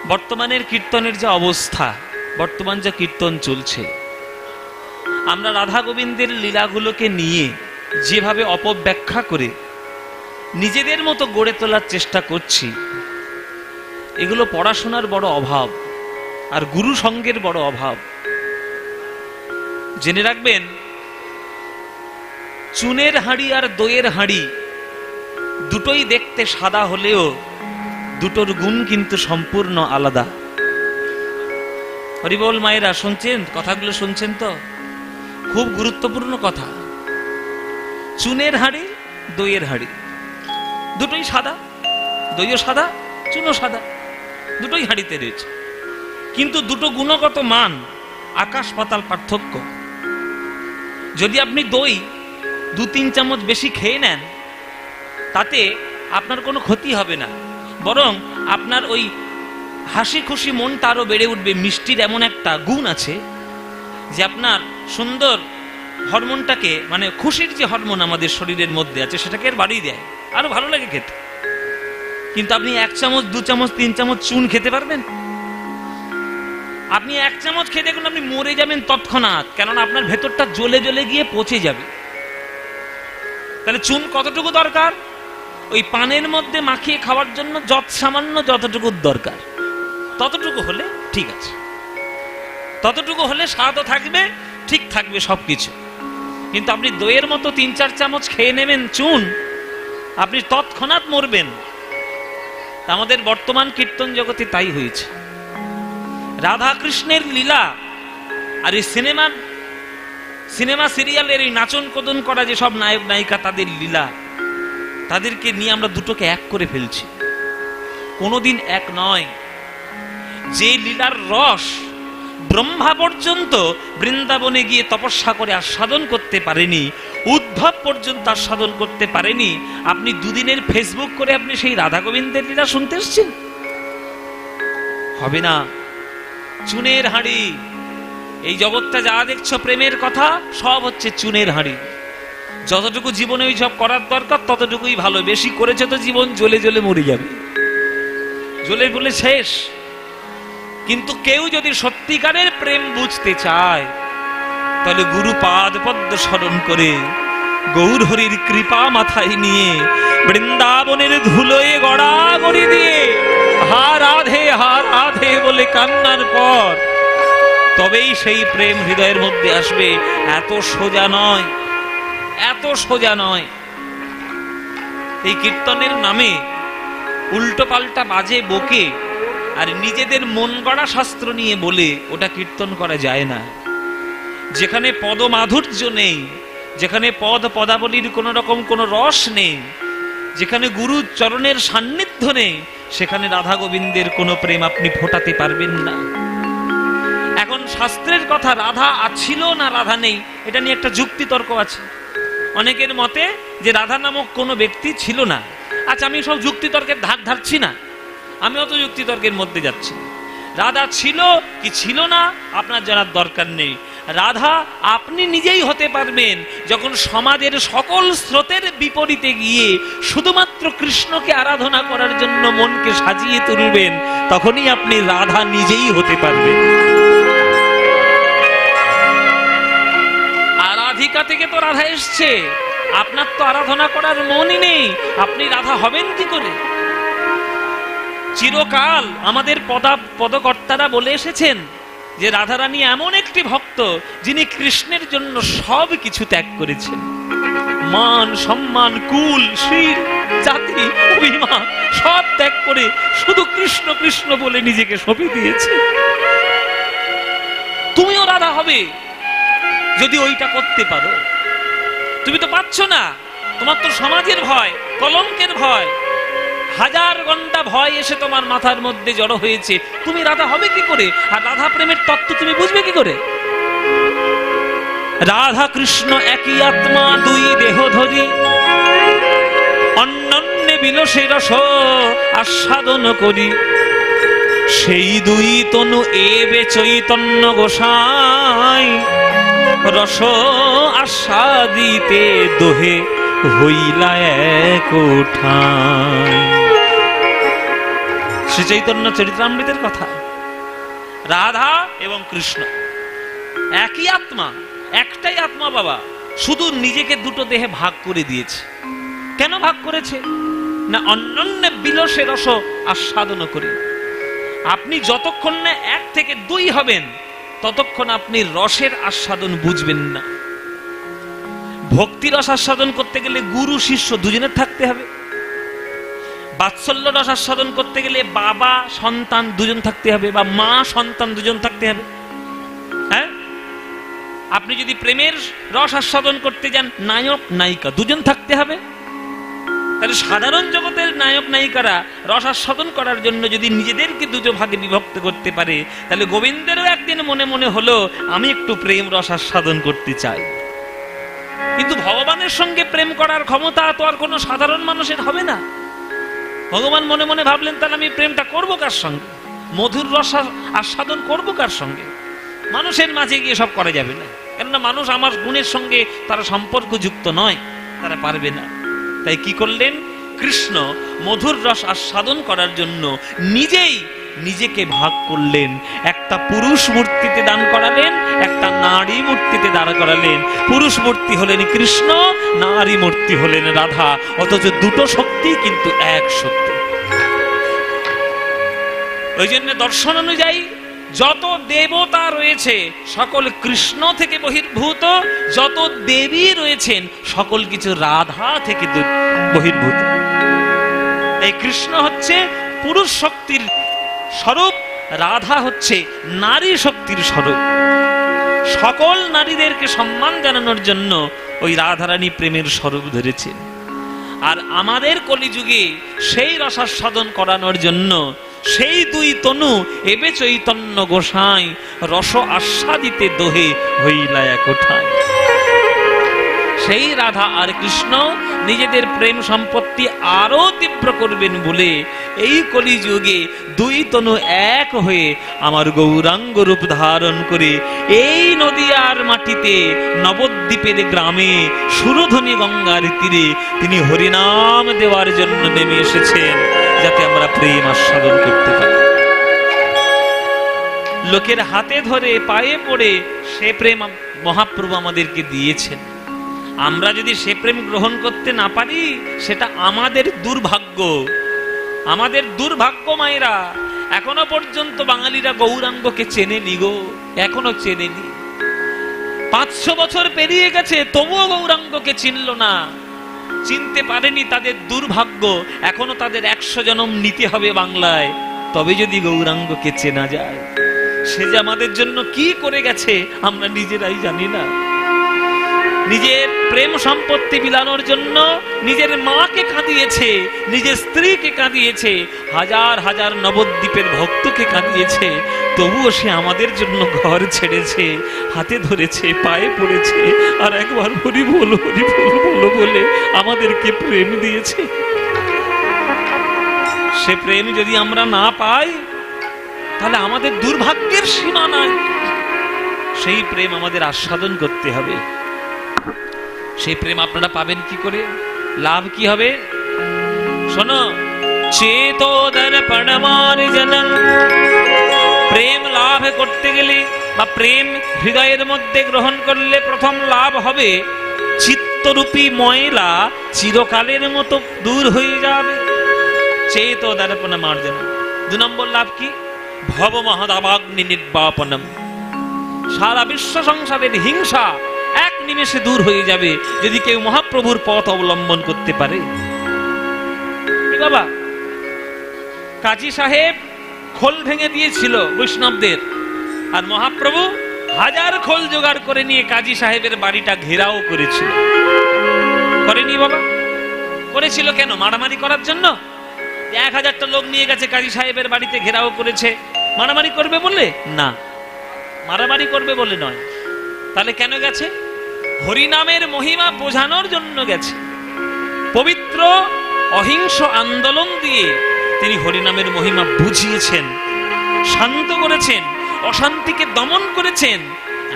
বর্তমানের কীর্তনের যে অবস্থা, বর্তমান যে কীর্তন চলছে, আমরা রাধা গোবিন্দের লীলাগুলোকে নিয়ে যেভাবে অপব্যাখ্যা করে নিজেদের মতো গড়ে তোলার চেষ্টা করছি, এগুলো পড়াশোনার বড় অভাব আর গুরু সঙ্গের বড় অভাব। জেনে রাখবেন, চুনের হাঁড়ি আর দইয়ের হাঁড়ি দুটোই দেখতে সাদা হলেও দুটোর গুণ কিন্তু সম্পূর্ণ আলাদা। হরিবোল মায়েরা, শুনছেন কথাগুলো? শুনছেন তো? খুব গুরুত্বপূর্ণ কথা। চুনের হাঁড়ি, দইয়ের হাঁড়ি দুটোই সাদা, দইও সাদা, চুনও সাদা, দুটোই হাঁড়িতে রয়েছে, কিন্তু দুটো গুণগত মান আকাশ পাতাল পার্থক্য। যদি আপনি দই 2-3 চামচ বেশি খেয়ে নেন, তাতে আপনার কোনো ক্ষতি হবে না, বরং আপনার ওই হাসি খুশি মনটা আরো বেড়ে উঠবে। মিষ্টির এমন একটা গুণ আছে যে আপনার সুন্দর হরমোনটাকে, মানে খুশির যে হরমোন আমাদের শরীরের মধ্যে আছে, সেটাকে আর বাড়িয়ে দেয়, আরো ভালো লাগে খেতে। কিন্তু আপনি 1 চামচ, 2 চামচ, 3 চামচ চুন খেতে পারবেন? আপনি 1 চামচ খেতে দেখুন, আপনি মরে যাবেন তৎক্ষণাৎ, কেননা আপনার ভেতরটা জ্বলে জ্বলে গিয়ে পচে যাবে। তাহলে চুন কতটুকু দরকার? ওই পানের মধ্যে মাখিয়ে খাওয়ার জন্য সামান্য যতটুকু দরকার, ততটুকু হলে ঠিক আছে, ততটুকু হলে স্বাদও থাকবে, ঠিক থাকবে সবকিছু। কিন্তু আপনি দইয়ের মতো 3-4 চামচ খেয়ে নেবেন চুন, আপনি তৎক্ষণাৎ মরবেন। আমাদের বর্তমান কীর্তন জগতে তাই হয়েছে। রাধা কৃষ্ণের লীলা আর এই সিনেমা সিরিয়ালের এই নাচন কোদন করা যে সব নায়ক নায়িকা, তাদের লীলা, তাদেরকে নিয়ে আমরা দুটোকে এক করে ফেলছি। কোনোদিন এক নয়। যে লীলার রস ব্রহ্মা পর্যন্ত বৃন্দাবনে গিয়ে তপস্যা করে আস্বাদন করতে পারেনি, উদ্ধব পর্যন্ত আস্বাদন করতে পারেনি, আপনি দুদিনের ফেসবুক করে আপনি সেই রাধা গোবিন্দের লীলা শুনতে এসছেন? হবে না। চুনের হাঁড়ি, এই জগৎটা যা দেখছো প্রেমের কথা, সব হচ্ছে চুনের হাঁড়ি। যতটুকু জীবনে ওই সব করার দরকার ততটুকুই ভালো, বেশি করেছে তো জীবন জ্বলে জ্বলে মরে যাবে, জ্বলে বলে শেষ। কিন্তু কেউ যদি সত্যিকারের প্রেম বুঝতে চায়, তাহলে গুরু পাদ পদ্ম স্মরণ করে গৌর হরির কৃপা মাথায় নিয়ে বৃন্দাবনের ধুলোয় গড়াগড়ি দিয়ে হা রাধে বলে কান্নার পর তবেই সেই প্রেম হৃদয়ের মধ্যে আসবে। এত সোজা নয়, এত সোজা নয়। এই কীর্তনের নামে উল্টো পাল্টা বাজে বকে আর নিজেদের মন গড়া শাস্ত্র নিয়ে বলে ওটা কীর্তন করা যায় না। যেখানে পদমাধুর্য নেই, যেখানে পদাবলীর কোন রকম কোন রস নেই, যেখানে গুরু চরণের সান্নিধ্য নেই, সেখানে রাধা গোবিন্দের কোনো প্রেম আপনি ফোটাতে পারবেন না। এখন শাস্ত্রের কথা, রাধা ছিল না রাধা নেই, এটা নিয়ে একটা যুক্তি তর্ক আছে। অনেকের মতে যে রাধা নামক কোনো ব্যক্তি ছিল না। আচ্ছা, আমি সব যুক্তি তর্কের ধার ধারছি না, আমি অত যুক্তি তর্কের মধ্যে যাচ্ছি। রাধা ছিল কি ছিল না আপনার জানার দরকার নেই। রাধা আপনি নিজেই হতে পারবেন যখন সমাজের সকল স্রোতের বিপরীতে গিয়ে শুধুমাত্র কৃষ্ণকে আরাধনা করার জন্য মনকে সাজিয়ে তুলবেন, তখনই আপনি রাধা নিজেই হতে পারবেন। আরাধিকা থেকে তো রাধা এসছে, আপনার তো আরাধনা করার মনই নেই, আপনি রাধা হবেন কি করে? চিরকাল আমাদের পদকর্তারা বলে এসেছেন যে রাধারানী এমন একটি ভক্ত যিনি কৃষ্ণের জন্য সব কিছু ত্যাগ করেছেন। মান সম্মান, কুল, শ্রীর, জাতি, অভিমান সব ত্যাগ করে শুধু কৃষ্ণ কৃষ্ণ বলে নিজেকে সঁপে দিয়েছে। তুমিও রাধা হবে যদি ওইটা করতে পারো। তুমি তো পাচ্ছ না, তোমার তো সমাজের ভয়, কলঙ্কের ভয়, হাজার ঘন্টা ভয় এসে তোমার মাথার মধ্যে জড়ো হয়েছে। তুমি রাধা হবে কি করে? আর রাধা প্রেমের তত্ত্ব তুমি বুঝবে কি করে? রাধা কৃষ্ণ একই আত্মা, দুই দেহ ধরি, অন্যন্যে বিলসে রস আস্বাদন করি, সেই দুই তনু এবে চৈতন্য গোসাই, রস আস্বাদিতে দোহে হইলা এক ঠাই। শ্রী চৈতন্য চরিতামৃতের কথা। রাধা এবং কৃষ্ণ একই আত্মা, একটাই আত্মা বাবা, শুধু নিজেকে দুটো দেহে ভাগ করে দিয়েছে। কেন ভাগ করেছে? না অন্যান্য বিলসে রস আস্বাদন করে। আপনি যতক্ষণ না 1 থেকে 2 হবেন ততক্ষণ আপনি রসের আস্বাদন বুঝবেন না। ভক্তি রস আস্বাদন করতে গেলে গুরু শিষ্য দুজনের থাকতে হবে। বাৎসল্য রস আস্বাদন করতে গেলে বাবা সন্তান দুজন থাকতে হবে, বা মা সন্তান দুজন থাকতে হবে। হ্যাঁ, আপনি যদি প্রেমের রস আস্বাদন করতে যান নায়ক নায়িকা দুজন থাকতে হবে। তাহলে সাধারণ জগতের নায়ক নায়িকারা রস আস্বাদন করার জন্য যদি নিজেদেরকে দুটো ভাগে বিভক্ত করতে পারে, তাহলে গোবিন্দেরও একদিন মনে মনে হলো আমি একটু প্রেম রস আস্বাদন করতে চাই। কিন্তু ভগবানের সঙ্গে প্রেম করার ক্ষমতা তো আর কোনো সাধারণ মানুষের হবে না। ভগবান মনে মনে ভাবলেন তাহলে আমি প্রেমটা করবো কার সঙ্গে, মধুর রস আস্বাদন করবো কার সঙ্গে? মানুষের মাঝে গিয়ে সব করা যাবে না, কেননা মানুষ আমার গুণের সঙ্গে তারা সম্পর্কযুক্ত নয়, তারা পারবে না। তাই কি করলেন? কৃষ্ণ মধুর রস আস্বাদন করার জন্য নিজেই নিজেকে ভাগ করলেন। একটা পুরুষ মূর্তিতে দান করালেন, একটা নারী মূর্তিতে দাঁড় করালেন। পুরুষ মূর্তি হলেন কৃষ্ণ, নারী মূর্তি হলেন রাধা। অথচ দুটো শক্তি কিন্তু এক শক্তি। ওই জন্য দর্শন অনুযায়ী যত দেবতা রয়েছে সকল কৃষ্ণ থেকে বহির্ভূত, যত দেবী রয়েছেন সকল কিছু রাধা থেকে বহির্ভূত। এই কৃষ্ণ হচ্ছে পুরুষ শক্তির স্বরূপ, রাধা হচ্ছে নারী শক্তির স্বরূপ। সকল নারীদেরকে সম্মান জানানোর জন্য ওই রাধারানী প্রেমের স্বরূপ ধরেছেন। আর আমাদের কলিযুগে সেই রসাস্বাদন করানোর জন্য সেই 2 তনু এবে চৈতন্য গোসাই রস আস্বাদিতে দোহে হইলা একঠাই। সেই রাধা আর কৃষ্ণ নিজেদের প্রেম সম্পত্তি আরো তীব্র করবেন বলে এই কলিযুগে 2 তনু এক হয়ে আমার গৌরাঙ্গ রূপ ধারণ করে এই নদিয়ার মাটিতে নবদ্বীপের গ্রামে সুরধ্বনি গঙ্গার তীরে তিনি হরিনাম দেওয়ার জন্য নেমে এসেছেন, যাতে আমরা প্রেম আস্বাদন করতে পারি। লোকের হাতে ধরে পায়ে পড়ে সে প্রেম মহাপ্রভু আমাদেরকে দিয়েছেন। আমরা যদি সে প্রেম গ্রহণ করতে না পারি সেটা আমাদের দুর্ভাগ্য। আমাদের দুর্ভাগ্য মায়েরা। এখনো পর্যন্ত বাঙালিরা গৌরাঙ্গকে চেনেনি গো, এখনো চেনেনি। 500 বছর পেরিয়ে গেছে তবুও গৌরাঙ্গকে চিনল না, চিনতে পারেনি। তাদের দুর্ভাগ্য। এখনো তাদের 100 জন্ম নিতে হবে বাংলায়, তবে যদি গৌরাঙ্গকে চেনা যায়। সে যে আমাদের জন্য কি করে গেছে আমরা নিজেরাই জানি না। নিজের প্রেম সম্পত্তি বিলানোর জন্য নিজের মাকে কাঁদিয়েছে, নিজের স্ত্রীকে কাঁদিয়েছে, হাজার হাজার নবদ্বীপের ভক্তকে কাঁদিয়েছে। তবুও সে আমাদের জন্য ঘর ছেড়েছে, হাতে ধরেছে, পায়ে পড়েছে, আর একবার হরি বলো বলে আমাদেরকে প্রেম দিয়েছে। সে প্রেম যদি আমরা না পাই তাহলে আমাদের দুর্ভাগ্যের সীমা নাই। সেই প্রেম আমাদের আস্বাদন করতে হবে। সেই প্রেম আপনারা পাবেন কি করে? লাভ কি হবে? শোনো, চেতো দর্পণমার্জনং। প্রেম লাভ করতে গেলে বা প্রেম হৃদয়ের মধ্যে গ্রহণ করলে প্রথম লাভ হবে চিত্তরূপী ময়লা চিরকালের মতো দূর হয়ে যাবে। চেতো দর্পণমার্জনং। 2 নম্বর লাভ কি? ভব মহদাবাগ্নি নির্বাপনম। সারা বিশ্ব সংসারের হিংসা এক নিমেষে দূর হয়ে যাবে যদি কেউ মহাপ্রভুর পথ অবলম্বন করতে পারে। বাবা, কাজী সাহেব খোল ভেঙে দিয়েছিল বৈষ্ণবদের, আর মহাপ্রভু 1000 খোল জোগাড় করে নিয়ে কাজী সাহেবের বাড়িটা ঘেরাও করেছিল। করেনি বাবা? করেছিল কেন? মারামারি করার জন্য? 1000টা লোক নিয়ে গেছে কাজী সাহেবের বাড়িতে ঘেরাও করেছে, মারামারি করবে বলে? না, মারামারি করবে বলে নয়। তাহলে কেন গেছে? হরিনামের মহিমা বোঝানোর জন্য গেছে। পবিত্র অহিংস আন্দোলন দিয়ে তিনি হরিনামের মহিমা বুঝিয়েছেন, শান্ত করেছেন, অশান্তিকে দমন করেছেন।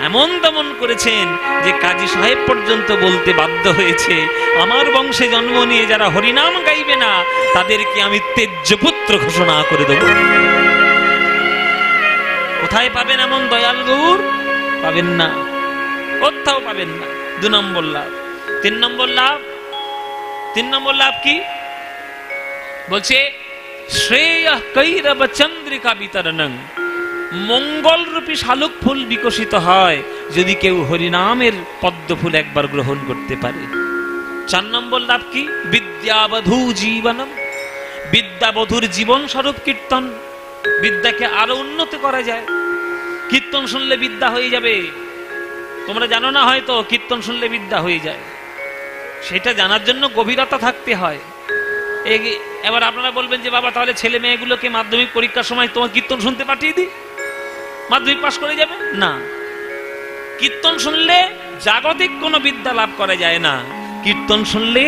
এমন দমন করেছেন যে কাজী সাহেব পর্যন্ত বলতে বাধ্য হয়েছে, আমার বংশে জন্ম নিয়ে যারা হরিনাম গাইবে না তাদেরকে আমি তেজ্যপুত্র ঘোষণা করে দেব। কোথায় পাবেন এমন দয়াল গৌর? পাবেন না, কোথাও পাবেন না। 2 নম্বর লাভ। 3 নম্বর লাভ, 3 নম্বর লাভ কি বলছে? শ্রেয় কৈরব চন্দ্রিকা বিতরণং, মঙ্গল রূপী শালুক ফুল বিকশিত হয় যদি কেউ হরিনামের পদ্ম ফুল একবার গ্রহণ করতে পারে। 4 নম্বর লাভ কি? বিদ্যাবধূ জীবনম, বিদ্যাবধূর জীবন স্বরূপ কীর্তন। বিদ্যাকে আরো উন্নত করা যায়। কীর্তন শুনলে বিদ্যা হয়ে যাবে, তোমরা জানো না হয়তো কীর্তন শুনলে বিদ্যা হয়ে যায়। সেটা জানার জন্য গভীরতা থাকতে হয়। এবার আপনারা বলবেন যে বাবা তাহলে ছেলে মেয়েগুলোকে মাধ্যমিক পরীক্ষার সময় তোমার কীর্তন শুনতে পাঠিয়ে দিই, মাধ্যমিক পাশ করে যাবে না। কীর্তন শুনলে জাগতিক কোনো বিদ্যা লাভ করা যায় না, কীর্তন শুনলে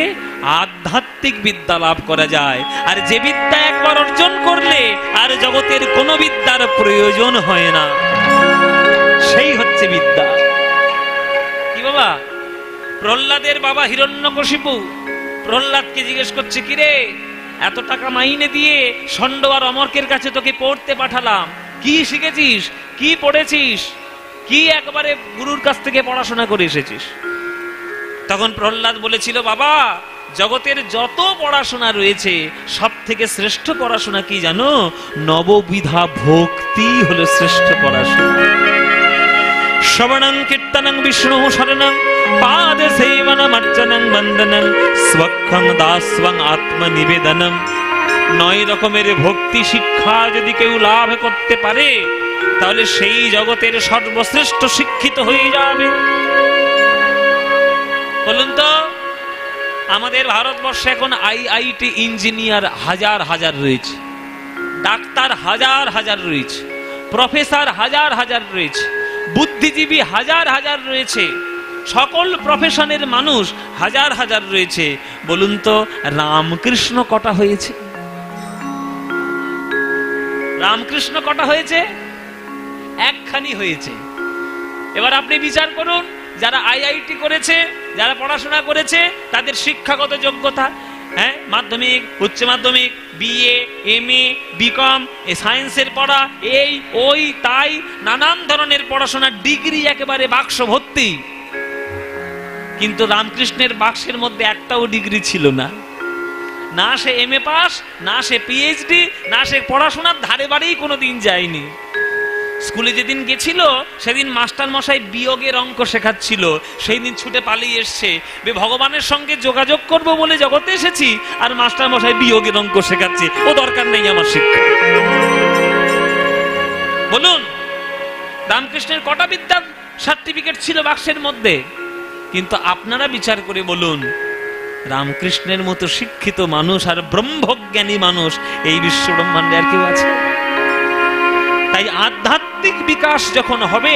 আধ্যাত্মিক বিদ্যা লাভ করা যায়। আর যে বিদ্যা একবার অর্জন করলে আর জগতের কোনো বিদ্যার প্রয়োজন হয় না, সেই হচ্ছে বিদ্যা। কি বাবা? প্রহ্লাদের বাবা হিরণ্যকশিপু প্রহ্লাদকে জিজ্ঞেস করছে, কিরে এত টাকা মাইনে দিয়ে ষণ্ড আর অমর্কের কাছে তোকে পড়তে পাঠালাম, কি শিখেছিস, কি পড়েছিস, কি একবারে গুরুর কাছ থেকে পড়াশোনা করে এসেছিস? তখন প্রহ্লাদ বলেছিল, বাবা জগতের যত পড়াশোনা রয়েছে সব থেকে শ্রেষ্ঠ পড়াশোনা কি জানো? নববিধা ভক্তি হলো শ্রেষ্ঠ পড়াশোনা। শ্রবণং কীর্তনং বিষ্ণু শরণং পাদ সেবনম অর্চনং বন্দনং স্বক্ষং দাস্বং আত্মনিবেদনম। 9 রকমের ভক্তি শিক্ষা যদি কেউ লাভ করতে পারে তাহলে সেই জগতের সর্বশ্রেষ্ঠ শিক্ষিত হয়ে যাবে। বলুন তো, আমাদের ভারতবর্ষে এখন IIT ইঞ্জিনিয়ার হাজার হাজার রয়েছে, ডাক্তার হাজার হাজার রয়েছে, প্রফেসর হাজার হাজার রয়েছে, বুদ্ধিজীবী হাজার হাজার রয়েছে, সকল প্রফেশনের মানুষ হাজার হাজার রয়েছে। বলুন তো রামকৃষ্ণ কটা হয়েছে? রামকৃষ্ণ কটা হয়েছে? একখানি হয়েছে। এবার আপনি বিচার করুন, যারা IIT করেছে, যারা পড়াশোনা করেছে, তাদের শিক্ষাগত যোগ্যতা, হ্যাঁ, মাধ্যমিক, উচ্চ মাধ্যমিক, BA, MA, BCom, সায়েন্সের পড়া, এই ওই তাই নানান ধরনের পড়াশোনার ডিগ্রি একেবারে বাক্স ভর্তি। কিন্তু রামকৃষ্ণের বাক্সের মধ্যে একটাও ডিগ্রি ছিল না। না সে MA পাস, না সে PhD, না সে পড়াশোনার ধারে বাড়েই কোনোদিন যায়নি। স্কুলে যেদিন গেছিল সেদিন মাস্টার মশাই বিয়োগের অঙ্ক শেখাচ্ছিল, সেই দিন ছুটে পালিয়ে এসছে, ভগবানের সঙ্গে যোগাযোগ করব বলে জগতে এসেছি আর মাস্টার মশাই বিয়োগের অঙ্ক শেখাচ্ছে, ও দরকার নেই আমার শিক্ষা। বলুন রামকৃষ্ণের কটা বিদ্যার সার্টিফিকেট ছিল বাক্সের মধ্যে? কিন্তু আপনারা বিচার করে বলুন, রামকৃষ্ণের মতো শিক্ষিত মানুষ আর ব্রহ্মজ্ঞানী মানুষ এই বিশ্ব ব্রহ্মাণ্ডে আর কেউ আছে? তাই আধ্যাত্মিক বিকাশ যখন হবে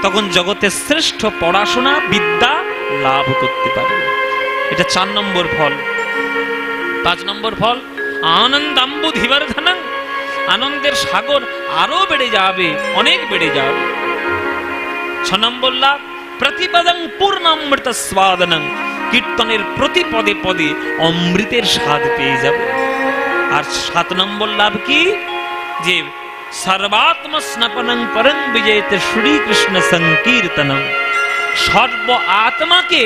তখন জগতের শ্রেষ্ঠ পড়াশোনা বিদ্যা লাভ করতে পারবে। এটা 4 নম্বর ফল। 5 নম্বর ফল, আনন্দাম্বুধিবর্ধনং, আনন্দের সাগর আরো বেড়ে যাবে, অনেক বেড়ে যাবে। 6 নম্বর লাভ, প্রতিপদং পূর্ণামৃত স্বাদনং, কীর্তনের প্রতি পদে পদে অমৃতের স্বাদ পেয়ে যাবে। আর 7 নম্বর লাভ কি? যে সর্বাত্ম স্নপনং পরং বিজয়তে শ্রীকৃষ্ণ সংকীর্তনম, সর্ব আত্মাকে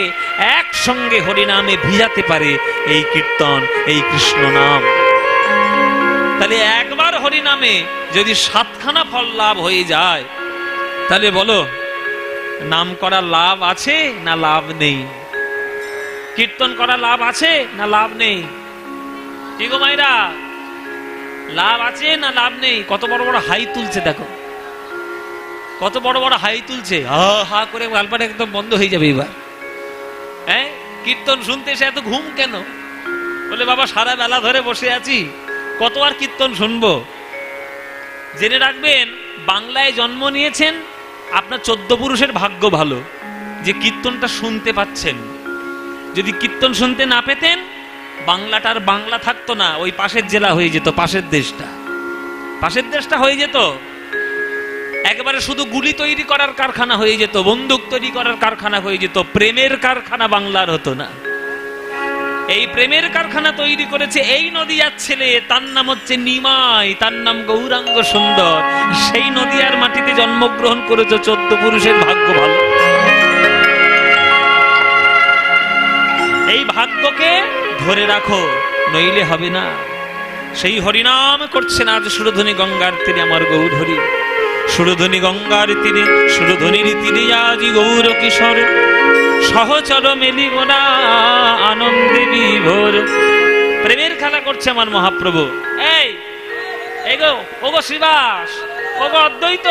একসঙ্গে হরিনামে ভিজাতে পারে এই কীর্তন, এই কৃষ্ণ নাম। তাহলে একবার হরিনামে যদি 7খানা ফল লাভ হয়ে যায়, তাহলে বলো নাম করা লাভ আছে না লাভ নেই? কীর্তন করা লাভ আছে না লাভ নেই? কি গো মাইরা, লাভ আছে না লাভ নেই? কত বড় বড় হাই তুলছে, দেখো কত বড় বড় হাই তুলছে, হা হা করে গালপাটা একদম বন্ধ হয়ে যাবে এবার। হ্যাঁ, কীর্তন শুনতে এসে এত ঘুম কেন? বলে বাবা সারা বেলা ধরে বসে আছি, কত আর কীর্তন শুনবো। জেনে রাখবেন, বাংলায় জন্ম নিয়েছেন, আপনার 14 পুরুষের ভাগ্য ভালো যে কীর্তনটা শুনতে পাচ্ছেন। যদি কীর্তন শুনতে না পেতেন বাংলাটার বাংলা থাকতো না, ওই পাশের জেলা হয়ে যেত, পাশের দেশটা হয়ে যেত। একেবারে শুধু গুলি তৈরি করার কারখানা হয়ে যেত, বন্দুক তৈরি করার কারখানা হয়ে যেত, প্রেমের কারখানা বাংলার হতো না। এই প্রেমের কারখানা তৈরি করেছে এই নদিয়ার ছেলে, তার নাম হচ্ছে নিমাই, তার নাম গৌরাঙ্গ সুন্দর। সেই নদিয়ার মাটিতে জন্মগ্রহণ করেছে, 14 পুরুষের ভাগ্য ভালো। এই ভাগ্যকে ধরে রাখো, নইলে হবে না। সেই হরিনাম করছেন আজ সুরধ্বনি গঙ্গার তীরে আমার গৌর হরি। সুরধ্বনি গঙ্গার তীরে, সুরধ্বনির তীরে আজি গৌর কিশোর, সহচর মেলি গোনা আনন্দে বিভোর। প্রেমের খেলা করছে আমার মহাপ্রভু। এই এগো ওগো শ্রীবাস, ওগো অদ্বৈত,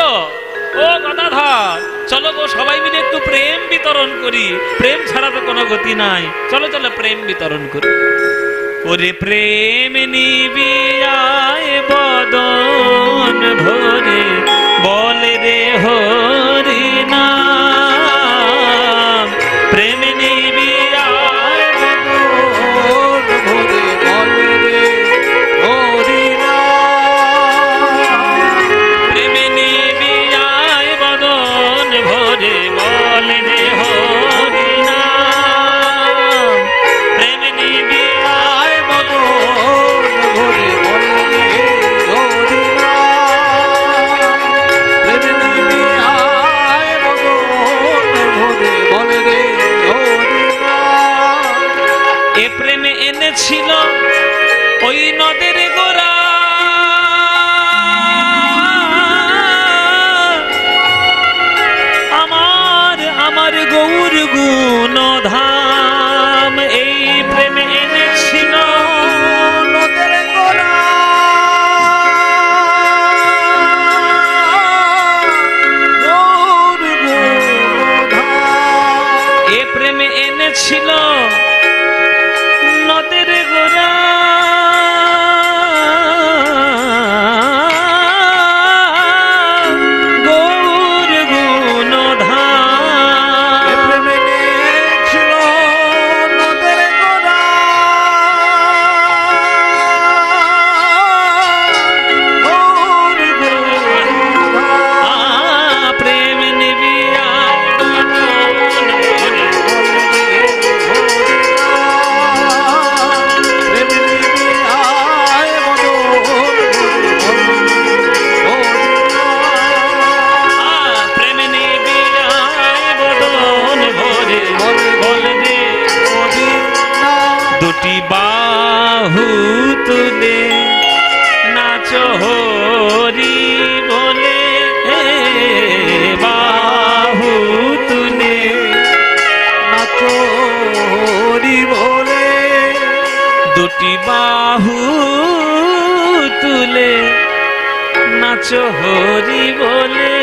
ও গদাধর, চলো গো সবাই মিলে একটু প্রেম বিতরণ করি। প্রেম ছাড়া তো কোনো গতি নাই, চলো চলো প্রেম বিতরণ করি। ওরে প্রেম নিবিয়ায় বদন ভরে, বলে রে হরি নাম। প্রেম নিবিয়ায় বদন ভরে, বলে রে হরি নাম। প্রেম নিবিয়ায় বদন ভরে, বলে রে হরি নাম। প্রেম নিবিয়ায় বদন ভরে, বলে রে হরি নাম। প্রেম নিবিয়ায় বদন ভরে, বলে রে হরি নাম। এ প্রেমে এনেছিল ওই নদের গোরা, আমার আমার গৌর গুণ ধাম। এই প্রেমে এনেছিল নদের গোরা, গৌর গুণ ধাম। এ প্রেমে এনেছিল নদের গোরা, গৌর গুণ ধাম। এ প্রেমে এনেছিল নদের গোরা, গৌর গুণ ধাম। প্রেম নিবিয়ায় বদন ভরে, বলে রে হরি নাম। প্রেম নিবিয়ায় বদন ভরে, বলে রে হরি নাম। প্রেম নিবিয়ায় বদন ভরে, বলে রে হরি নাম। দুটি বাহু তুলে নাচো হরি বলে, বাহু তুলে নাচো হরি বলে। দুটি বাহু তুলে নাচো হরি বলে,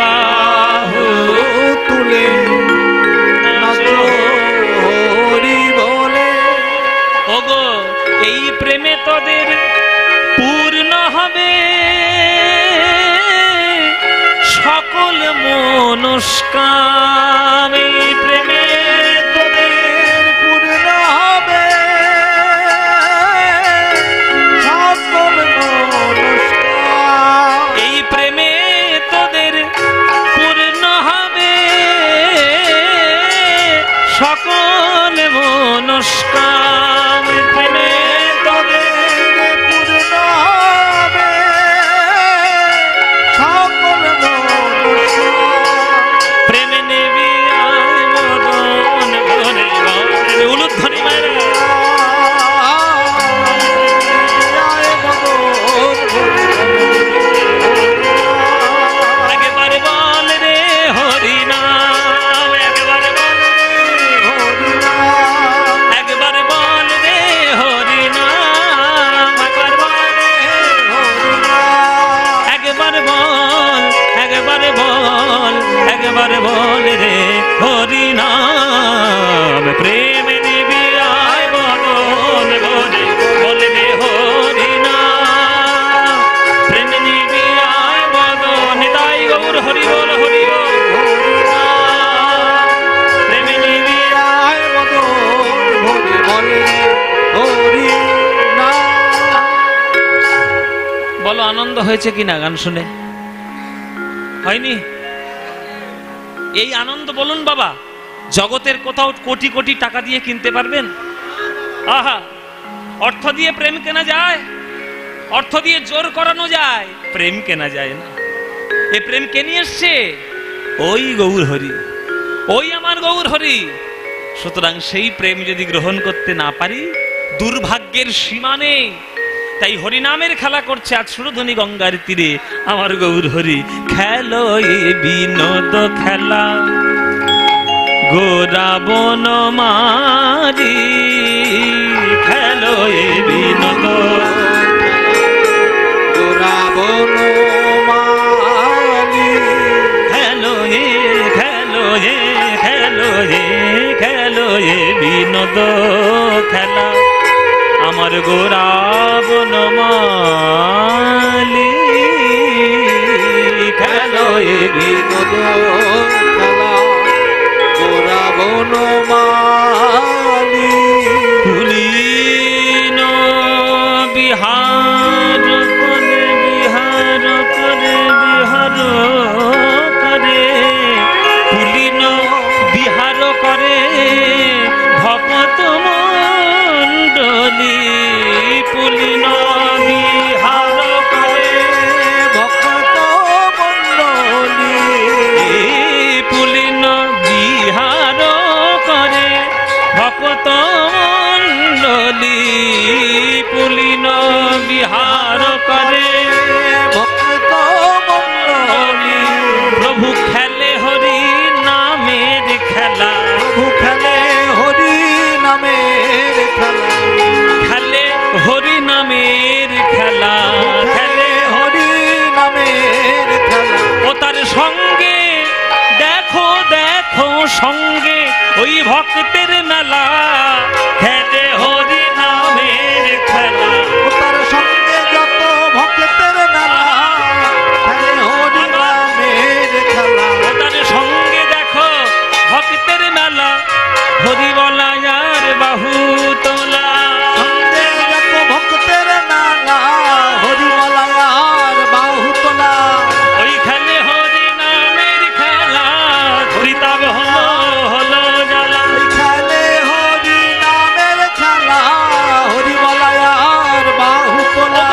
বাহু তুলে নাচো হরি বলে। ওগো এই প্রেমে তোদের পূর্ণ হবে সকল মনস্কাম। এই প্রেমে তোদের পূর্ণ হবে সকল মনস্কাম। এই প্রেমে তোদের পূর্ণ হবে সকল মনস্কাম। প্রেমে তোদের পূর্ণ হবে সকল মনস্কাম। প্রেম নিবিয়ায় বদন ভরে, উলুধ্বনি মায়েরা। একেবারে বল রে হরি নাম, একেবারে বল রে হরি নাম। একবার বল রে হরি নাম, একবার বল রে হরি নাম। একবার বল, একবার বল, একবার বল রে হরি নাম। প্রেম নিবিয়ায় বদন ভরে, বলে রে হরি নাম। প্রেম নিবিয়ায় বদন, তাই গৌর হরি বল, হরি বল, হরি নাম। প্রেম নিবিয়ায় বদন ভরে, বলে রে হরি নাম। বলো আনন্দ হয়েছে কিনা গান শুনে? হয়নি? এই আনন্দ বলুন বাবা, জগতের কোথাও কোটি কোটি টাকা দিয়ে কিনতে পারবেন? আহা, অর্থ দিয়ে প্রেম কেনা যায়? অর্থ দিয়ে জোর করানো যায়, প্রেম কেনা যায় না। এ প্রেম কে নিয়ে এসছে? ওই গৌর হরি, ওই আমার গৌর হরি। সুতরাং সেই প্রেম যদি গ্রহণ করতে না পারি, দুর্ভাগ্যের সীমা নেই। তাই হরিনামের খেলা করছে আজ সুরধনী গঙ্গার তীরে আমার গৌর হরি। খেলো এ বিনোদ খেলা গোরা বনমালী, খেলো এ বিনোদ গোরা বনমালী, খেলো এ খেলো এ খেলো এ খেলো এ বিনোদ খেলা আমার গোরা বনমালী, খেলো এ বিনোদ খেলা গোরা বনমালী। পুলিন বিহার করে বিহার করে বিহার করে, পুলিন বিহার করে ভকত মণ্ডলী, পুলিন বিহার করে ভক্ত মণ্ডলী, পুলিন বিহার করে ভকত মণ্ডলী, পুলিন বিহার করে ভক্ত মণ্ডলী। প্রভু খেলে হরি নামের খেলা, প্রভু খেলে হরি নামের খেলা, খেলে হরি নামের খেলা, খেলে হরি নামের খেলা। ও তার সঙ্গে দেখো দেখো সঙ্গে ওই ভক্তের মেলা, খেলে হরি নামের খেলা। ও তার সঙ্গে যত ভক্তের মেলা, খেলে হরি নামের খেলা। ও তার সঙ্গে দেখো ভক্তের মেলা, হরি বলা যার বাহু তোলা, সঙ্গে যত ভক্তের মেলা, হরি বলায়ার বাহু তোলা। ওই খেলে হরি নামের খেলা, হরিতাব হলো হলো জ্বালা। খেলে হরি নামের খেলা, হরি বলায়ার বাহু তোলা।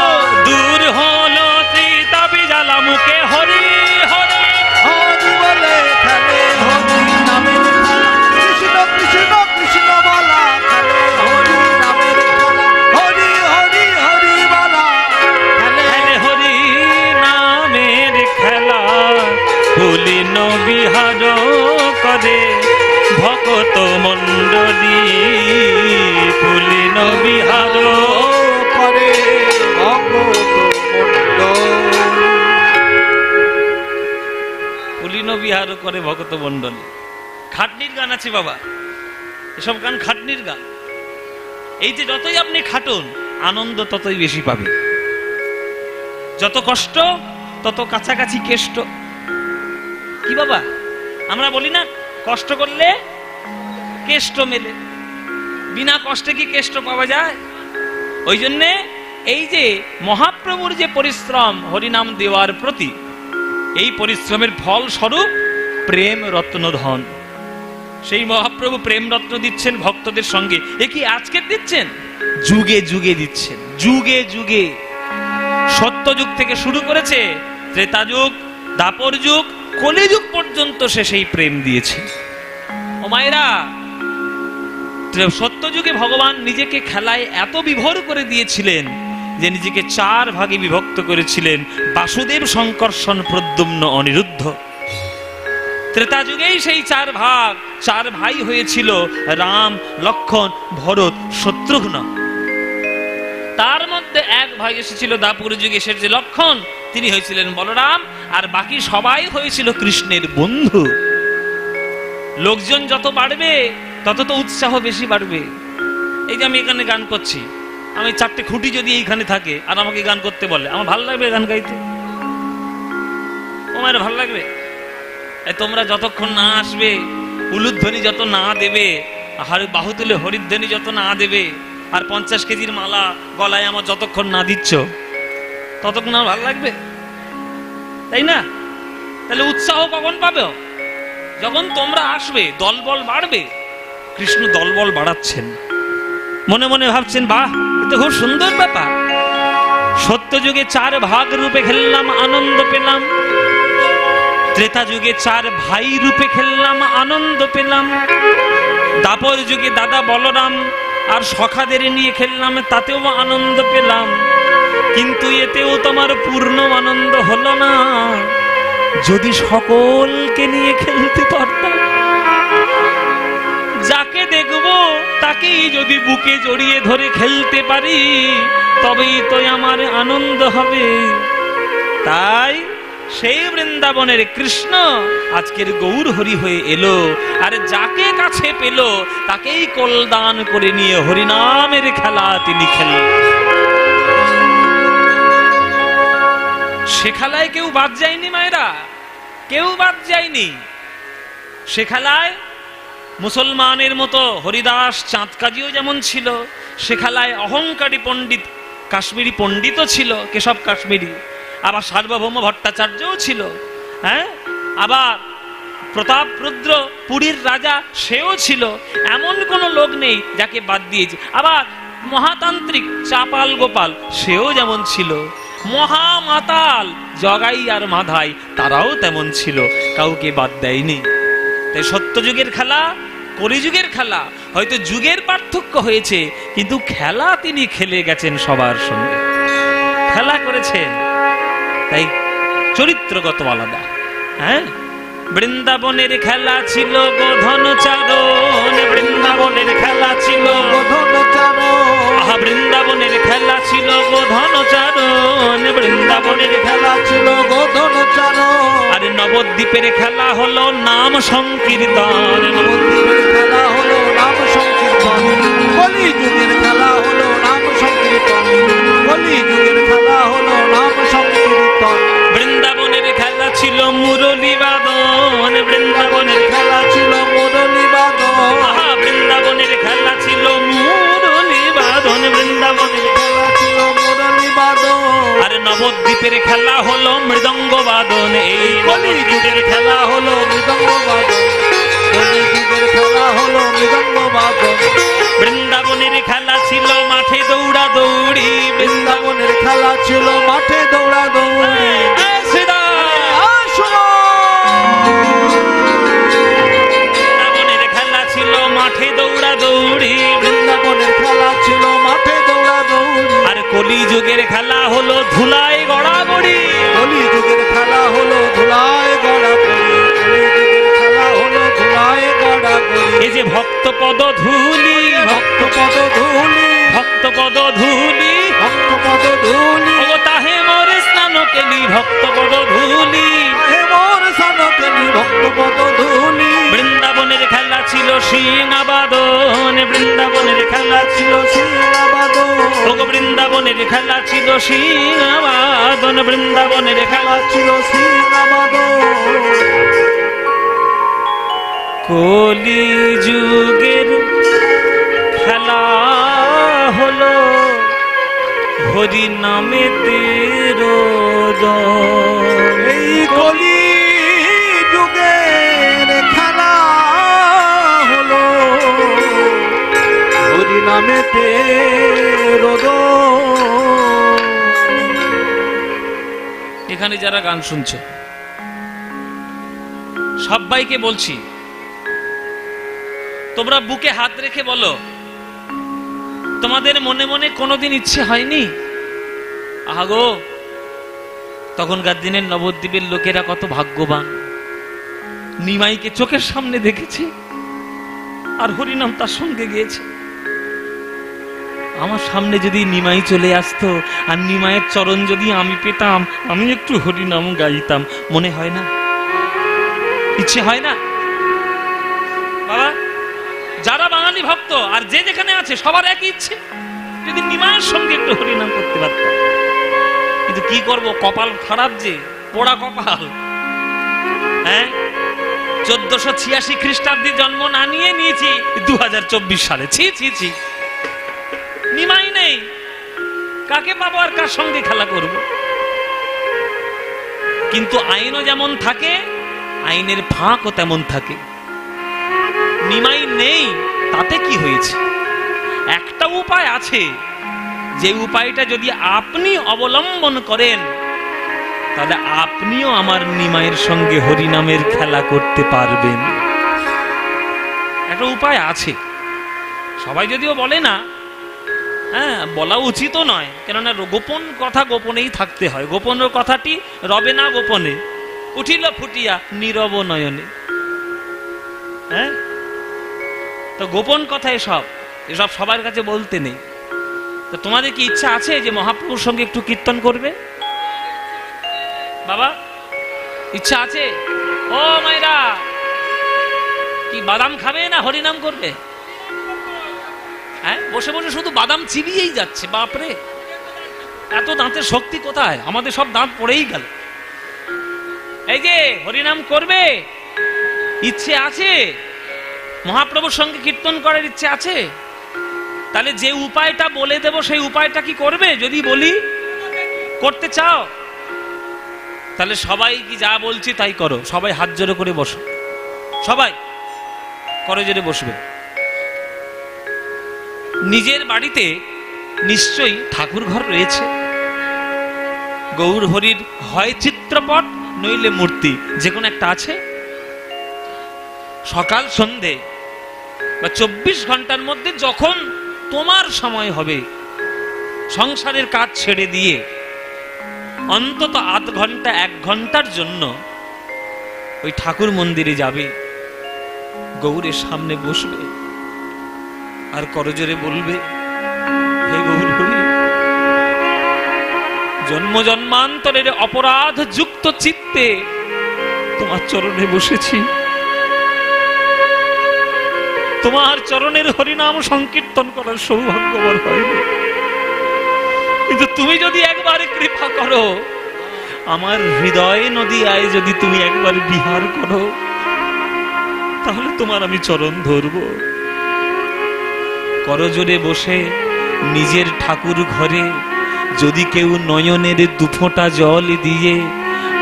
দূর হলো ত্রিতাপি জ্বালা, মুখে হরি হরি হরি বলে খেলে হরি নামের খেলা, কৃষ্ণ কৃষ্ণ কৃষ্ণ বলা খেলে হরি নামের খেলা, হরি হরি হরি বলা খেলে। খেলে হরি নামের খেলা, পুলিন বিহার করে ভকত মণ্ডলী, পুলিন বিহার করে ভগত মণ্ডল। পুলিন বিহার করে ভকত মণ্ডলী। খাটনির গান আছে বাবা, এসব গান খাটনির গান। এই যে যতই আপনি খাটুন আনন্দ ততই বেশি পাবে, যত কষ্ট তত কাছাকাছি কেষ্ট। কি বাবা আমরা বলি না, কষ্ট করলে কেষ্ট মেলে, বিনা কষ্টে কি কেষ্ট পাওয়া যায়? ওই জন্যে এই যে মহাপ্রভুর যে পরিশ্রম হরিনাম দেওয়ার প্রতি, এই পরিশ্রমের ফল স্বরূপ প্রেম রত্ন ধন। সেই মহাপ্রভু প্রেম রত্ন দিচ্ছেন ভক্তদের সঙ্গে। এ কি আজকে দিচ্ছেন? যুগে যুগে দিচ্ছেন, যুগে যুগে। সত্যযুগ থেকে শুরু করেছে, ত্রেতা যুগ, দাপর যুগ, কলিযুগ পর্যন্ত সে সেই প্রেম দিয়েছে। ও মায়েরা, সত্যযুগে ভগবান নিজেকে খেলায় এত বিভোর করে দিয়েছিলেন যে নিজেকে 4 ভাগে বিভক্ত করেছিলেন, বাসুদেব, শঙ্কর্ষণ, প্রদ্যুম্ন, অনিরুদ্ধ। ত্রেতা যুগেই সেই 4 ভাগ, 4 ভাই হয়েছিল, রাম, লক্ষ্মণ, ভরত, শত্রুঘ্ন। তার মধ্যে 1 ভাই এসেছিল দাপুর যুগে, সে যে লক্ষ্মণ, তিনি হয়েছিলেন বলরাম, আর বাকি সবাই হয়েছিল কৃষ্ণের বন্ধু। লোকজন যত বাড়বে তত তো উৎসাহ বেশি বাড়বে। এই যে আমি এখানে গান করছি, আমি 4টে খুঁটি যদি এইখানে থাকে আর আমাকে গান করতে বলে, আমার ভালো লাগবে গান গাইতে? আমার ভালো লাগবে? তোমরা যতক্ষণ না আসবে, উলুধ্বনি যত না দেবে, বাহু তুলে হরিধ্বনি যত না দেবে, আর 50 কেজির মালা গলায় আমার যতক্ষণ না দিচ্ছ, ততক্ষণ আর ভালো লাগবে? তাই না? তাহলে উৎসাহ কখন পাবে? যখন তোমরা আসবে, দলবল বাড়বে। কৃষ্ণ দলবল বাড়াচ্ছেন, মনে মনে ভাবছেন, বাহ, এটা খুব সুন্দর ব্যাপার। সত্য যুগে 4 ভাগ রূপে খেললাম, আনন্দ পেলাম। ত্রেতা যুগে 4 ভাই রূপে খেললাম, আনন্দ পেলাম। দাপর যুগে দাদা বলরাম আর সখাদের নিয়ে খেললাম, তাতেও আনন্দ পেলাম। কিন্তু এতেও তোমার পূর্ণ আনন্দ হলো না। যদি সকলকে নিয়ে খেলতে পারতাম, যাকে দেখব তাকেই যদি বুকে জড়িয়ে ধরে খেলতে পারি, তবেই তো আমার আনন্দ হবে। তাই সেই বৃন্দাবনের কৃষ্ণ আজকের গৌর হরি হয়ে এলো, আর যাকে কাছে পেল তাকেই কলদান করে নিয়ে হরিনামের খেলা তিনি খেললেন। সে খেলায় কেউ বাদ যায়নি মায়েরা, কেউ বাদ যায়নি। সে খেলায় মুসলমানের মতো হরিদাস চাঁদকাজিও যেমন ছিল, সে খেলায় অহংকারী পণ্ডিত কাশ্মীরি পণ্ডিতও ছিল, কেশব কাশ্মীরি। আবার সার্বভৌম ভট্টাচার্যও ছিল, হ্যাঁ, আবার প্রতাপ রুদ্র পুরীর রাজা সেও ছিল। এমন কোন লোক নেই যাকে বাদ দিয়েছে। আবার মহাতান্ত্রিক চাপাল গোপাল সেও যেমন ছিল, মহামাতাল জগাই আর মাধাই তারাও তেমন ছিল, কাউকে বাদ দেয়নি। তাই সত্যযুগের খেলা, কলিযুগের খেলা, হয়তো যুগের পার্থক্য হয়েছে, কিন্তু খেলা তিনি খেলে গেছেন, সবার সঙ্গে খেলা করেছেন। তাই চরিত্রগত আলাদা। হ্যাঁ, বৃন্দাবনের খেলা ছিল গোধন চারণ, বৃন্দাবনের খেলা ছিল গোধন চারণ, বৃন্দাবনের খেলা ছিল গোধন চারণ, বৃন্দাবনের খেলা ছিল গোধন চারণ। আর নবদ্বীপের খেলা হলো নাম সংকীর্তন, নবদ্বীপের খেলা হলো নাম সংকীর্তন। কলিযুগের খেলা হলো নাম সংকীর্তন, কলিযুগের খেলা হলো নাম সংকীর্তন। বৃন্দাবনের খেলা ছিল মুরলী বাদন, বৃন্দাবনের খেলা ছিল মুরলী বাদন, বৃন্দাবনের খেলা ছিল মুরলী বাদন, বৃন্দাবনের খেলা ছিল মুরলী বাদন। আর নবদ্বীপের খেলা হলো মৃদঙ্গ বাদন, এই কলিযুগের খেলা হলো মৃদঙ্গ বাদন, কলিযুগের খেলা হলো মৃদঙ্গ বাদন। বৃন্দাবনের খেলা ছিল মাঠে দৌড়া দৌড়ি, বৃন্দাবনের খেলা ছিল মাঠে দৌড়া দৌড়ি। বৃন্দাবনের খেলা ছিল মাঠে দৌড়া দৌড়ি, বৃন্দাবনের খেলা ছিল মাঠে দৌড়া দৌড়ি। আর কলিযুগের খেলা হলো ধুলায় গড়াগড়ি, কলিযুগের খেলা হলো ধুলায় গড়াগড়ি, কলিযুগের খেলা হলো ধুলায় গড়াগড়ি। এই যে ভক্ত পদ ধুলি, ভক্ত পদ ধুলি, ভক্ত পদ ধুলি, ভক্ত পদ ধুলি। ও তাহে মোর স্নান কেলি ভক্ত পদ ধুলি, তাহে মোর স্নান কেলি ভক্ত পদ ধুলি। বৃন্দাবনের খেলা ছিল সিংহাবাদন, বৃন্দাবনের খেলা ছিল সিংহাবাদন। ও বৃন্দাবনের খেলা ছিল সিংহাবাদন, বৃন্দাবনের খেলা ছিল সিংহাবাদন। কলিযুগের খেলা হলো হরি নামে রোদন, এই কলিযুগের খেলা হলো হরি নামে রোদন। এখানে যারা গান শুনছো সবাইকে বলছি, তোমরা বুকে হাত রেখে বলো, তোমাদের মনে মনে কোনোদিন ইচ্ছে হয়নি, আহাগো তখনকার দিনের নবদ্বীপের লোকেরা কত ভাগ্যবান, নিমাইকে চোখের সামনে দেখেছে আর হরিনাম তার সঙ্গে গিয়েছে। আমার সামনে যদি নিমাই চলে আসতো আর নিমাইয়ের চরণ যদি আমি পেতাম, আমি একটু হরিনাম গাইতাম, মনে হয় না? ইচ্ছে হয় না বাবা? যারা বাঙালি ভক্ত আর যে যেখানে আছে সবার একই ইচ্ছে, যদি নিমায়ের সঙ্গে একটু হরিনাম করতে পারতাম। কিন্তু কি করব, কপাল খারাপ, যে পোড়া কপাল। হ্যাঁ, 1486 খ্রিস্টাব্দে জন্ম না নিয়ে নিয়েছি 2024 সালে। ছি ছি ছি, নিমাই নেই, কাকে পাবো আর কার সঙ্গে খেলা করব? কিন্তু আইনও যেমন থাকে, আইনের ফাঁকও তেমন থাকে। নিমাই নেই তাতে কি হয়েছে? একটা উপায় আছে, যে উপায়টা যদি আপনি অবলম্বন করেন তাহলে আপনিও আমার নিমাইয়ের সঙ্গে হরিনামের খেলা করতে পারবেন। একটা উপায় আছে, সবাই যদিও বলে না, হ্যাঁ বলা উচিতও নয়, কেননা গোপন কথা গোপনেই থাকতে হয়। গোপন কথাটি রবে না গোপনে, উঠিল ফুটিয়া নীরব নয়নে। হ্যাঁ, তো গোপন কথা এসব সবার কাছে বলতে নেই। তো তোমাদের কি ইচ্ছা আছে যে মহাপ্রভুর সঙ্গে একটু কীর্তন করবে? বাবা ইচ্ছা আছে? ও মায়েরা, কি বাদাম খাবে না হরিনাম করবে? হ্যাঁ, বসে বসে শুধু বাদাম চিবিয়েই যাচ্ছে। বাপরে, এত দাঁতের শক্তি কোথায়? আমাদের সব দাঁত পড়েই গেল। এই যে হরিনাম করবে, ইচ্ছে আছে? মহাপ্রভুর সঙ্গে কীর্তন করার ইচ্ছে আছে? তাহলে যে উপায়টা বলে দেব সেই উপায়টা কি করবে? যদি বলি করতে চাও তাহলে সবাই কি যা বলছি তাই করো। সবাই হাত জোড়ো করে বসো, সবাই করে জোরে বসবে। নিজের বাড়িতে নিশ্চয়ই ঠাকুর ঘর রয়েছে। গৌর হরির হয় চিত্রপট নইলে মূর্তি, যে কোনো একটা আছে। সকাল সন্ধে বা 24 ঘন্টার মধ্যে যখন তোমার সময় হবে, সংসারের কাজ ছেড়ে দিয়ে অন্তত আধ ঘন্টা 1 ঘন্টার জন্য ওই ঠাকুর মন্দিরে যাবে, গৌরের সামনে বসবে আর করজোরে বলবে, হে গৌর হরি, জন্ম জন্মান্তরের অপরাধ যুক্ত চিত্তে তোমার চরণে বসেছি। তোমার চরণের হরিনাম সংকীর্তন করার সৌভাগ্য আমার হয়নি, কিন্তু তুমি যদি একবার কৃপা করো, আমার হৃদয় নদিয়ায় যদি তুমি একবার বিহার করো, তাহলে তোমার আমি চরণ ধরব। করজোরে বসে নিজের ঠাকুর ঘরে যদি কেউ নয়নের দুফোঁটা জল দিয়ে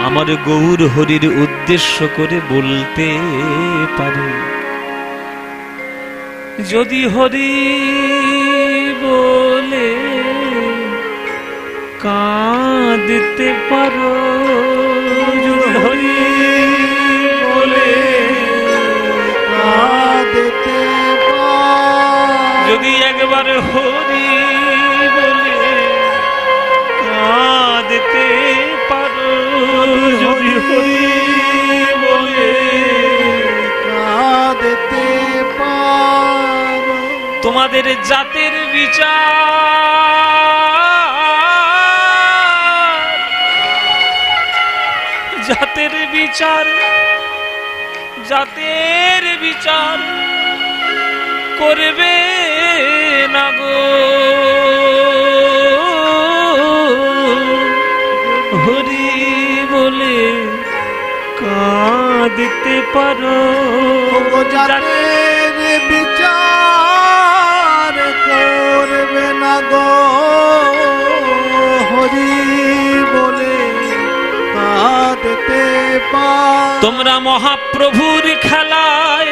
আমার গৌর হরির উদ্দেশ্য করে বলতে পারে, যদি হরি বলে কাঁদতে পারো, যদি হরি বলে কাঁদতে পারো, যদি একবার হরি বলে কাঁদতে পারো, যদি হরি বলে কাঁদতে পারো, তোমাদের জাতের বিচার, জাতের বিচার, জাতের বিচার করবে না গো, হরি বলে কাঁদতে পারো, জাতের বিচার করবে না গো, হরি বলে কাঁদতে পারো। তোমরা মহাপ্রভুর খেলায়,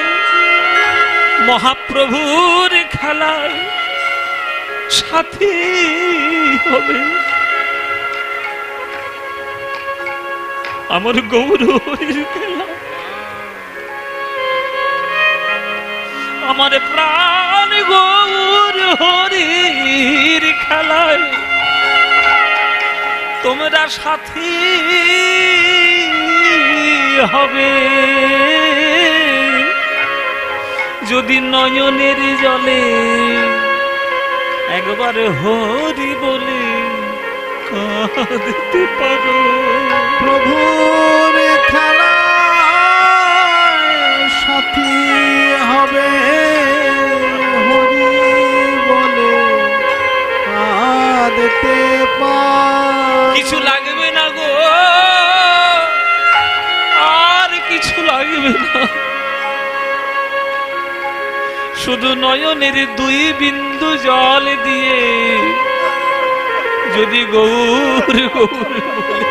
মহাপ্রভুর খেলায় সাথী হবে, আমার গৌর হরির খেলা, আমার প্রাণ গৌর হরির খেলায় তোমরা সাথী হবে। যদি নয়নের জলে একবার হরি বলে কাঁদতে পারো, প্রভুর খেলায় সাথী হবে, হরি বলে কাঁদতে পারো। কিছু লাগবে না গো, আর কিছু লাগবে না, শুধু নয়নের 2 বিন্দু জল দিয়ে যদি গৌর গৌর বলে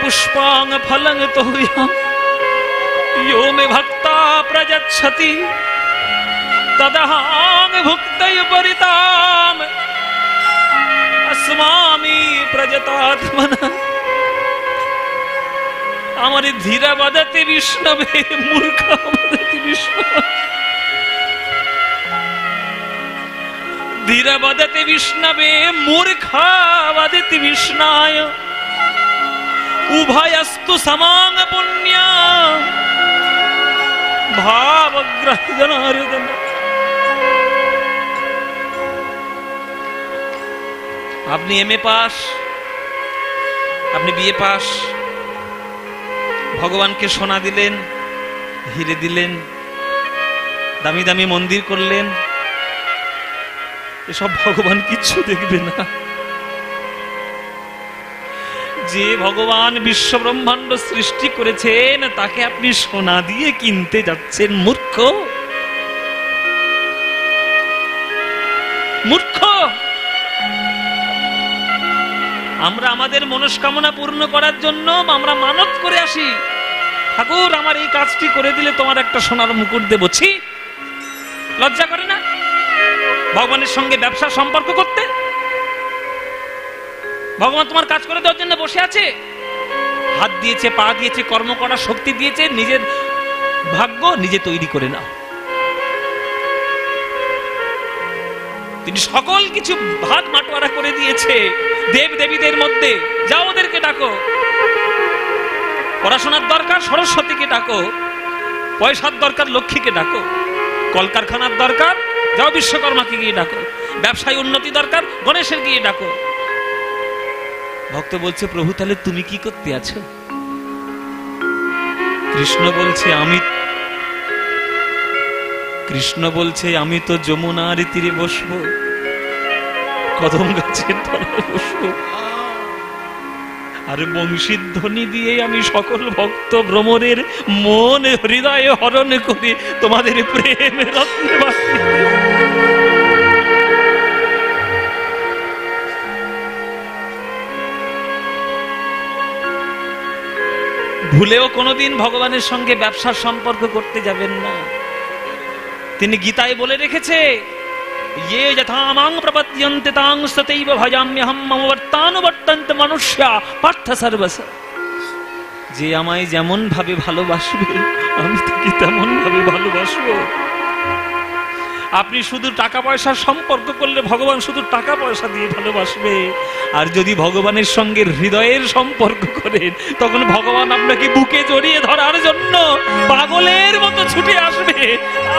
पुष्पां फलं तोयं यो मे भक्ता प्रयच्छति तदहं भुक्तय परिताम् अस्मामि प्रजतात्मनः। আমার ধীরা বাদাতে বিষ্ণবে মূর্খ বাদাতে বিষ্ণব ধীরা বাদাতে বিষ্ণবে মূর্খ বাদাতে বিষ্ণায় উভয়স্তু সমাং পুণ্য ভাবগ্রহণার্দন। আপনি এমএ পাস, আপনি বিএ পাস, ভগবানকে সোনা দিলেন, হিরে দিলেন, দামি দামি মন্দির করলেন, এসব ভগবান কিচ্ছু দেখবে না। যে ভগবান বিশ্ব ব্রহ্মাণ্ড সৃষ্টি করেছেন তাকে আপনি সোনা দিয়ে কিনতে যাচ্ছেন, মূর্খ মূর্খ। আমরা আমাদের মনস্কামনা পূর্ণ করার জন্য আমরা মানত করে আসি, ঠাকুর আমার এই কাজটি করে দিলে তোমার একটা সোনার মুকুট দেব। ছি, লজ্জা করে না ভগবানের সঙ্গে ব্যবসা সম্পর্ক করতে? ভগবান তোমার কাজ করে দেওয়ার জন্য বসে আছে, হাত দিয়েছে, পা দিয়েছে, কর্ম করার শক্তি দিয়েছে, নিজের ভাগ্য নিজে তৈরি করে নাও। তিনি সকল কিছু ভাগ মাটোয়ারা করে দিয়েছে দেব দেবীদের মধ্যে। যাও ওদেরকে ডাকো, পড়াশোনার দরকার সরস্বতীকে ডাকো, পয়সার দরকার লক্ষ্মীকে ডাকো, কলকারখানার দরকার যাও বিশ্বকর্মাকে গিয়ে ডাকো, ব্যবসায় উন্নতি দরকার গণেশের গিয়ে ডাকো। ভক্ত বলছে প্রভু তাহলে তুমি কি করতে আছো? কৃষ্ণ বলছে আমি তো যমুনার তীরে বসবো, কদম গাছের তলায় বসবো, আর বংশীর ধ্বনি দিয়ে আমি সকল ভক্ত ভ্রমরের মন হৃদয়ে হরণ করে তোমাদের প্রেমে রত্নে বাঁধি। ভুলেও কোনোদিন ভগবানের সঙ্গে ব্যবসার সম্পর্ক করতে যাবেন না। তিনি গীতায় বলে রেখেছে, ये यथा मां प्रपद्यन्ते तां सतैव भजाम्यहं मम वर्तानुवर्तन्ते मनुष्या पार्थ सर्वस। যে আমায় যেমন ভাবে ভালোবাসবে আমি তাকে তেমন ভাবে ভালোবাসবো। আপনি শুধু টাকা পয়সার সম্পর্ক করলে ভগবান শুধু টাকা পয়সা দিয়ে ভালোবাসবে, আর যদি ভগবানের সঙ্গে হৃদয়ের সম্পর্ক করেন তখন ভগবান আপনাকে বুকে জড়িয়ে ধরার জন্য পাগলের মতো ছুটে আসবে,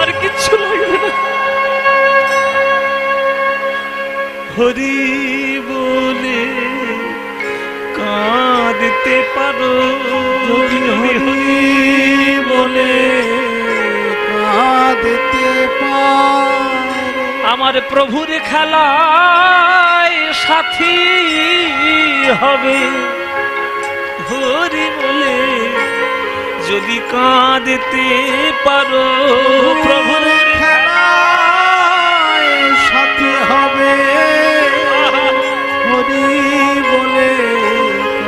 আর কিচ্ছু লাগবে না। হরি বলে কাঁদতে পারো, হরি বলে কাঁদতে পারো, আমার প্রভুর খেলায় সাথী হবে। হরি বলে যদি কাঁদতে পারো, প্রভুর খেলায় সাথী হবে। হরি বলে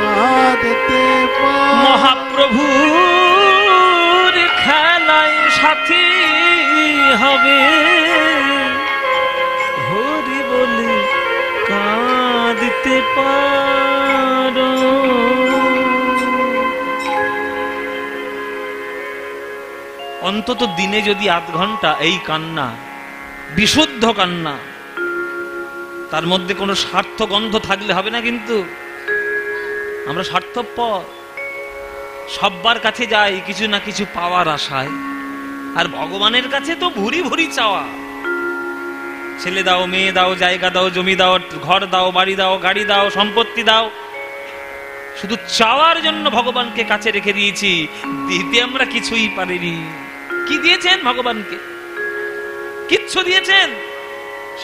কাঁদতে পারো, মহাপ্রভুর খেলায় সাথী হবে। হরি বলে কাঁদতে পারো। অন্তত দিনে যদি আধ ঘন্টা এই কান্না, বিশুদ্ধ কান্না, তার মধ্যে কোনো স্বার্থ গন্ধ থাকলে হবে না। কিন্তু আমরা স্বার্থপর, সব্বার কাছে যাই কিছু না কিছু পাওয়ার আশায়, আর ভগবানের কাছে তো ভুরি ভুরি চাওয়া। ছেলে দাও, মেয়ে দাও, জায়গা দাও, জমি দাও, ঘর দাও, বাড়ি দাও, গাড়ি দাও, সম্পত্তি দাও, শুধু চাওয়ার জন্য ভগবানকে কাছে রেখে দিয়েছি, দিতে আমরা কিছুই পারিনি। কি দিয়েছেন ভগবানকে? কিচ্ছু দিয়েছেন?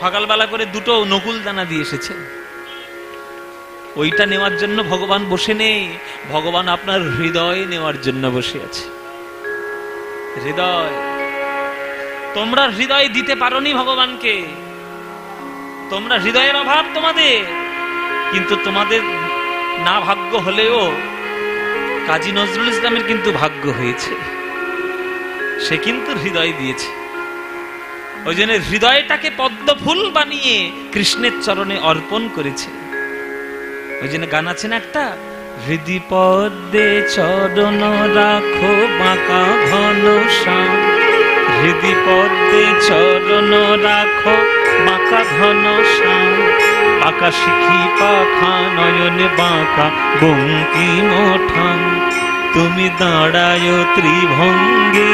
সকালবেলা করে দুটো নকুল দানা দিয়ে এসেছেন, ওইটা নেওয়ার জন্য ভগবান বসে নেই, ভগবান আপনার হৃদয় নেওয়ার জন্য বসে আছে। হৃদয়, তোমরা হৃদয় দিতে পারোনি ভগবানকে, তোমরা হৃদয়ের অভাব তোমাদের, কিন্তু তোমাদের না ভাগ্য হলেও কাজী নজরুল ইসলামের কিন্তু ভাগ্য হয়েছে, সে কিন্তু হৃদয় দিয়েছে। ওই জন্য হৃদয়টাকে পদ্মফুল বানিয়ে কৃষ্ণের চরণে অর্পণ করেছে। ওই জন্য গান আছে না একটা, হৃদি পদ্মে চরণ রাখো বাঁকা ঘন শ্যাম, হৃদি পদ্মে চরণ রাখো বাঁকা ঘন শ্যাম, বাঁকা শিখি পাখা নয়নে বাঁকা বঙ্কিম ঠাম, তুমি দাঁড়ায় ত্রিভঙ্গে,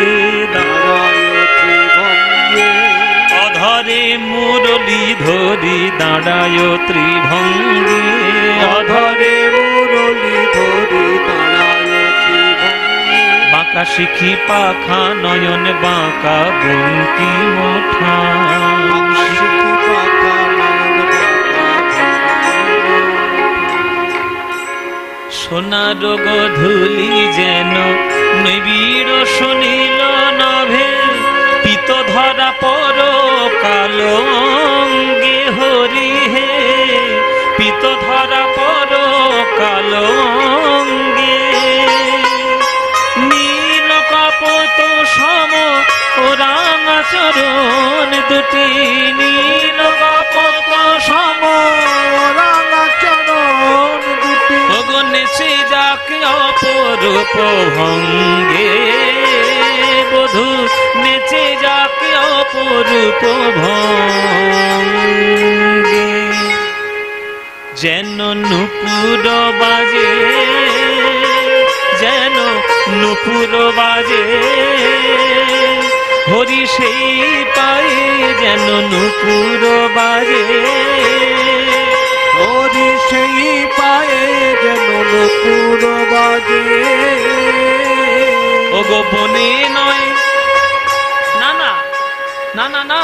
দাঁড়ায় ত্রিভঙ্গে, অধরে মুরলী ধরি দাঁড়ায় ত্রিভঙ্গে, অধরে মুরলী ধরি দাঁড়ায় ত্রিভঙ্গে, বাঁকা শিখি পাখা নয়ন বাঁকা বঙ্কিম ঠাম, শিখি পাখা নয়ন বাঁকা। সোনার গধূলি যেন নিবিড় শুনিল নভে, পিত ধরা পর কালো অঙ্গে হরি হে, পিত ধরা পর কালো অঙ্গে, নীল কপত সম ও রাঙা চরণ দুটি, নীল কপত সম রাঙা চরণ দুটি, নেচে যাকে অপরূপ ভঙ্গে, বধূ নেচে যাকে অপরূপ ভঙ্গে, যেন নুপুর বাজে, যেন নুপুর বাজে, হরি সেই পায়ে যেন নুপুর বাজে, হরি সেই পায়ে যেন নুপুর বাজে। ও গো বনে নয়, না না না না না,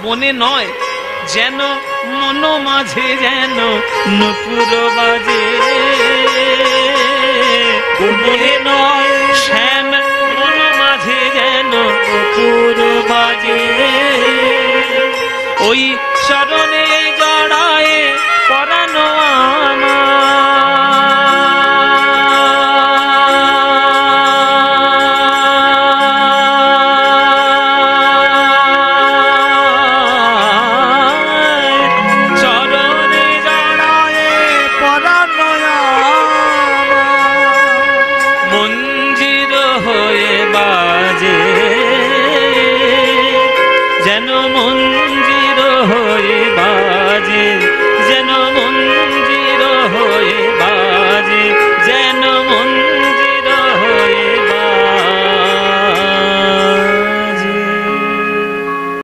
বনে নয়, যেন মন মাঝে যেন নুপুর বাজে, বনে নয় শ্যাম মন মাঝে যেন নুপুর বাজে, ওই চরণে জড়ায় পরানো চরণে জড়ায় পরানো মঞ্জির হয়ে বাজে, যেন মঞ্জির হয়ে বাজে,